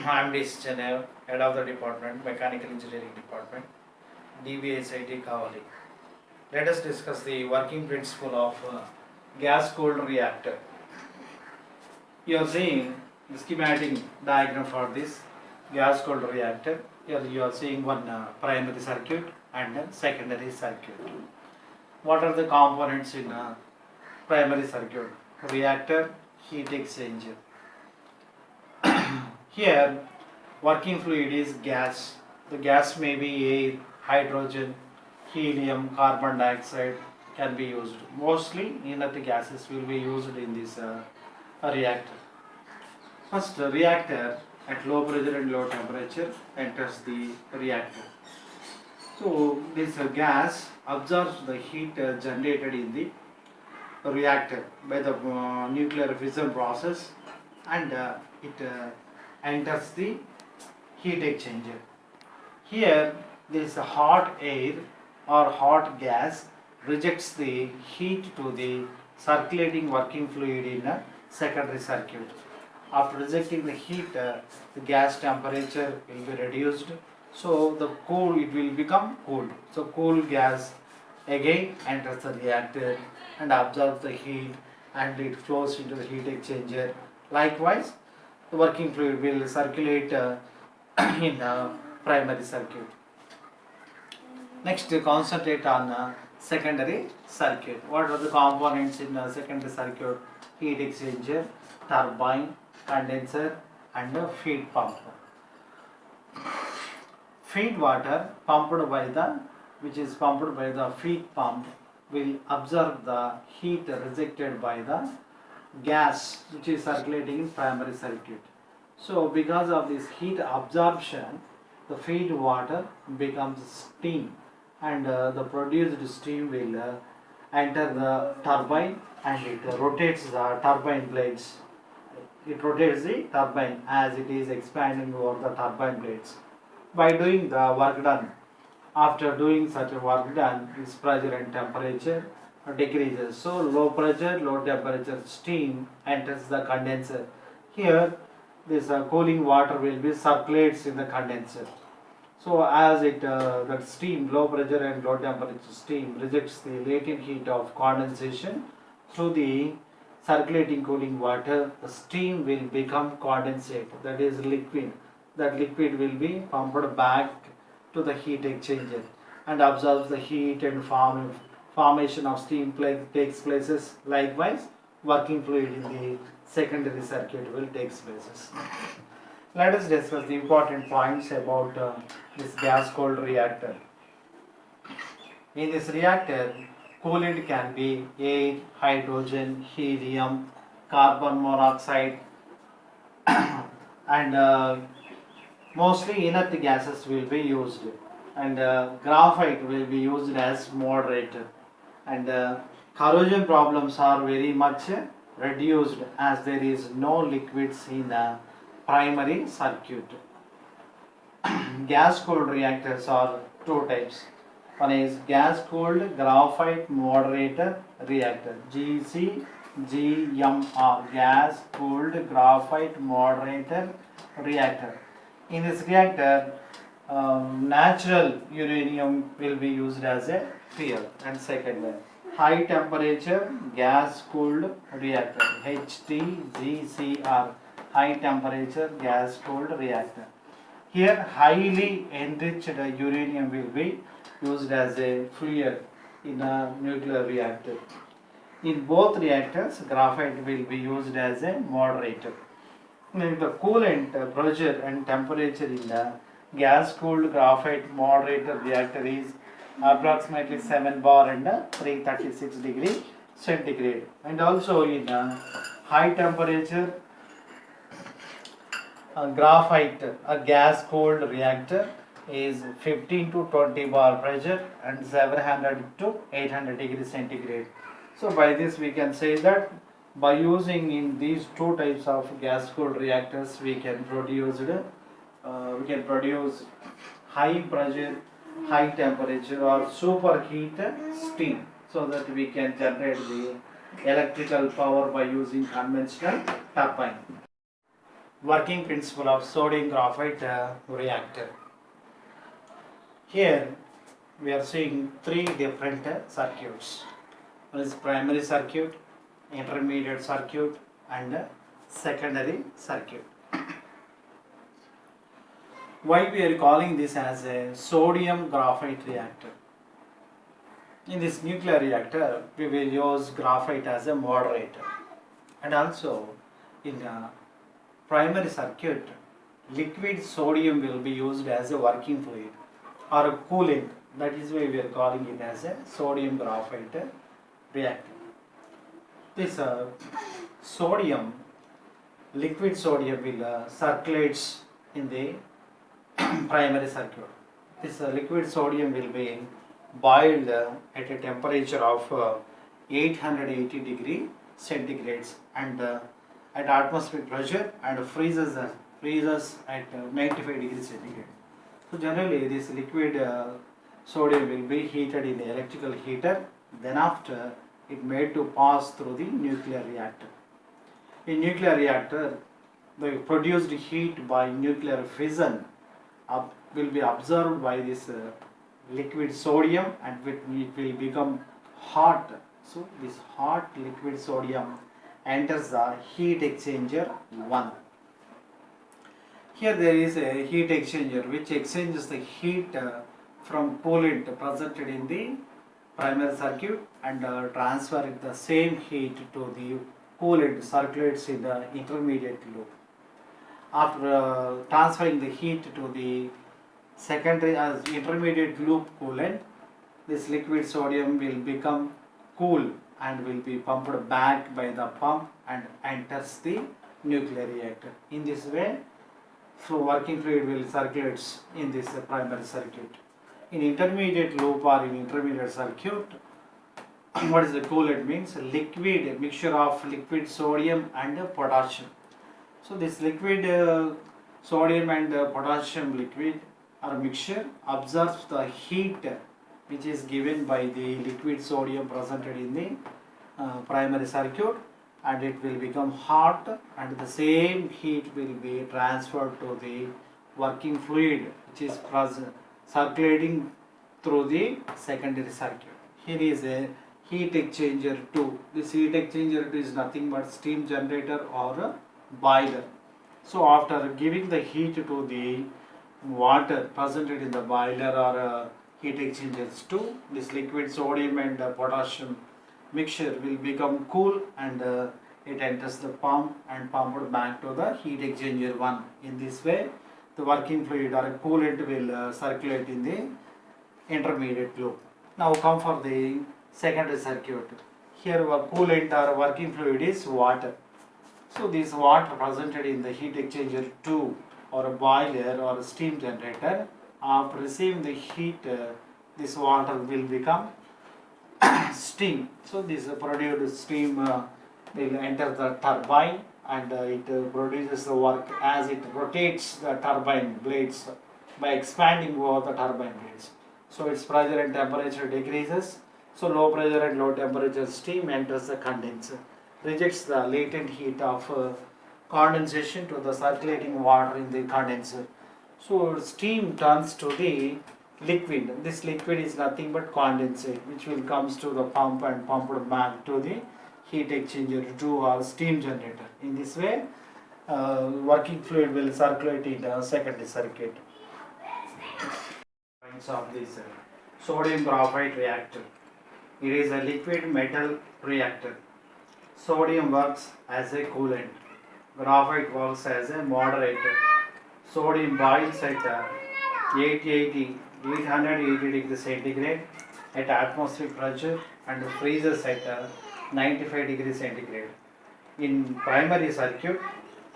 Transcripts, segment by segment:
I'm D. Chennai, head of the department, Mechanical Engineering Department, DVSIT Kavali. Let us discuss the working principle of gas-cooled reactor. You are seeing the schematic diagram for this gas-cooled reactor. Here you are seeing one primary circuit and a secondary circuit. What are the components in primary circuit? Reactor, heat exchanger. Here, working fluid is gas. The gas may be air, hydrogen, helium, carbon dioxide can be used. Mostly inert gases will be used in this reactor. First, reactor at low pressure and low temperature enters the reactor. So, this gas absorbs the heat generated in the reactor by the nuclear fission process, and it enters the heat exchanger. Here, this hot air or hot gas rejects the heat to the circulating working fluid in a secondary circuit. After rejecting the heat, the gas temperature will be reduced, so it will become cooled. So cool gas again enters the reactor and absorbs the heat, and it flows into the heat exchanger. Likewise, the working fluid will circulate in primary circuit. Next, concentrate on secondary circuit. What are the components in secondary circuit? Heat exchanger, turbine, condenser, and a feed pump. Feed water pumped by the feed pump will absorb the heat rejected by the gas which is circulating in primary circuit. So because of this heat absorption, the feed water becomes steam, and the produced steam will enter the turbine, and it rotates the turbine blades. It rotates the turbine as it is expanding over the turbine blades. By doing the work done, after doing such a work done, its pressure and temperature decreases. So low pressure, low temperature steam enters the condenser. Here, this cooling water will be circulates in the condenser. So as that steam, low pressure and low temperature steam rejects the latent heat of condensation through the circulating cooling water, the steam will become condensate, that is liquid. That liquid will be pumped back to the heat exchanger and absorbs the heat, and formation of steam takes places. Likewise, working fluid in the secondary circuit will take places. Let us discuss the important points about this gas cooled reactor. In this reactor, coolant can be air, hydrogen, helium, carbon monoxide, and mostly inert gases will be used, and graphite will be used as moderator, and corrosion problems are very much reduced as there is no liquids in the primary circuit. Gas cooled reactors are two types. One is gas cooled graphite moderator reactor, GCGMR, gas cooled graphite moderator reactor. In this reactor, natural uranium will be used as a fuel. And second one, high temperature gas cooled reactor, HTGCR, high temperature gas cooled reactor. Here, highly enriched uranium will be used as a fuel in a nuclear reactor. In both reactors, graphite will be used as a moderator. The coolant pressure and temperature in the gas cooled graphite moderator reactor is approximately 7 bar and 336 degree centigrade. And also in high temperature graphite, a gas cooled reactor is 15 to 20 bar pressure and 700 to 800 degrees centigrade. So by this we can say that by using in these two types of gas cooled reactors, we can produce high pressure, high temperature or superheat steam, so that we can generate the electrical power by using conventional turbine. Working principle of sodium graphite reactor. Here we are seeing three different circuits. One is primary circuit, intermediate circuit, and secondary circuit. Why we are calling this as a sodium graphite reactor? In this nuclear reactor, we will use graphite as a moderator, and also in a primary circuit, liquid sodium will be used as a working fluid or a coolant. That is why we are calling it as a sodium graphite reactor. This sodium, liquid sodium will circulates in the primary circuit. This liquid sodium will be boiled at a temperature of 880 degree centigrades and at atmospheric pressure and freezes at 95 degrees centigrade. So generally this liquid sodium will be heated in the electrical heater, then after it made to pass through the nuclear reactor. In nuclear reactor, the produced heat by nuclear fission will be absorbed by this liquid sodium and it will become hot. So this hot liquid sodium enters the heat exchanger 1. Here there is a heat exchanger which exchanges the heat from coolant presented in the primary circuit and transferring the same heat to the coolant circulates in the intermediate loop. After transferring the heat to the secondary intermediate loop coolant, this liquid sodium will become cool and will be pumped back by the pump and enters the nuclear reactor. In this way, so working fluid will circulates in this primary circuit. In intermediate loop or in intermediate circuit, what is the coolant means? Liquid, mixture of liquid sodium and potassium. So this liquid sodium and potassium liquid or mixture absorbs the heat which is given by the liquid sodium presented in the primary circuit, and it will become hot and the same heat will be transferred to the working fluid which is circulating through the secondary circuit. Here is a heat exchanger 2. This heat exchanger 2 is nothing but steam generator or a boiler. So after giving the heat to the water presented in the boiler or heat exchangers 2, this liquid sodium and potassium mixture will become cool and it enters the pump and pumped back to the heat exchanger 1. In this way, the working fluid or a coolant will circulate in the intermediate loop. Now come for the secondary circuit. Here our coolant or working fluid is water. So this water presented in the heat exchanger 2 or a boiler or a steam generator, after receiving the heat, this water will become steam. So this produced steam will enter the turbine and it produces the work as it rotates the turbine blades by expanding over the turbine blades. So its pressure and temperature decreases. So low pressure and low temperature steam enters the condenser, rejects the latent heat of condensation to the circulating water in the condenser. So steam turns to the liquid. This liquid is nothing but condensate which will comes to the pump and pumped back to the heat exchanger 2 or steam generator. In this way, working fluid will circulate in the secondary circuit. Points of this sodium graphite reactor. It is a liquid metal reactor. Sodium works as a coolant. Graphite works as a moderator. Sodium boils at 880 degrees centigrade at atmospheric pressure and freezes at 95 degrees centigrade. In primary circuit,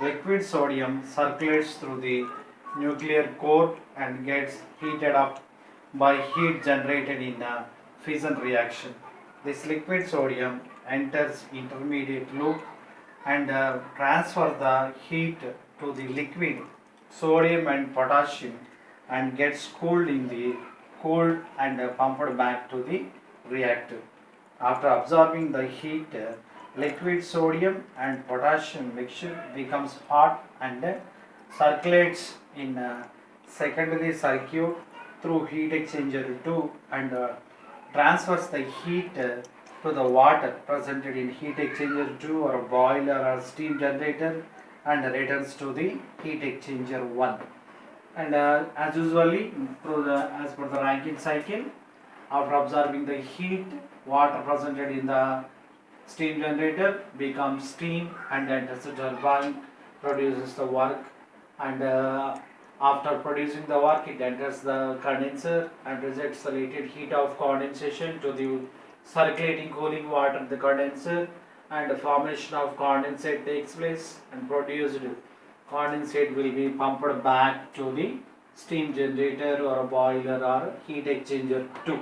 liquid sodium circulates through the nuclear core and gets heated up by heat generated in a fission reaction. This liquid sodium enters intermediate loop and transfer the heat to the liquid sodium and potassium and gets cooled and pumped back to the reactor. After absorbing the heat, liquid sodium and potassium mixture becomes hot and circulates in secondary circuit through heat exchanger 2 and transfers the heat to the water presented in heat exchanger 2 or a boiler or steam generator and returns to the heat exchanger 1. And as usually as per the Rankine cycle, after absorbing the heat, water presented in the steam generator becomes steam and enters the turbine, produces the work, and after producing the work it enters the condenser and rejects the latent heat of condensation to the circulating cooling water in the condenser, and the formation of condensate takes place and produced condensate will be pumped back to the steam generator or a boiler or heat exchanger 2.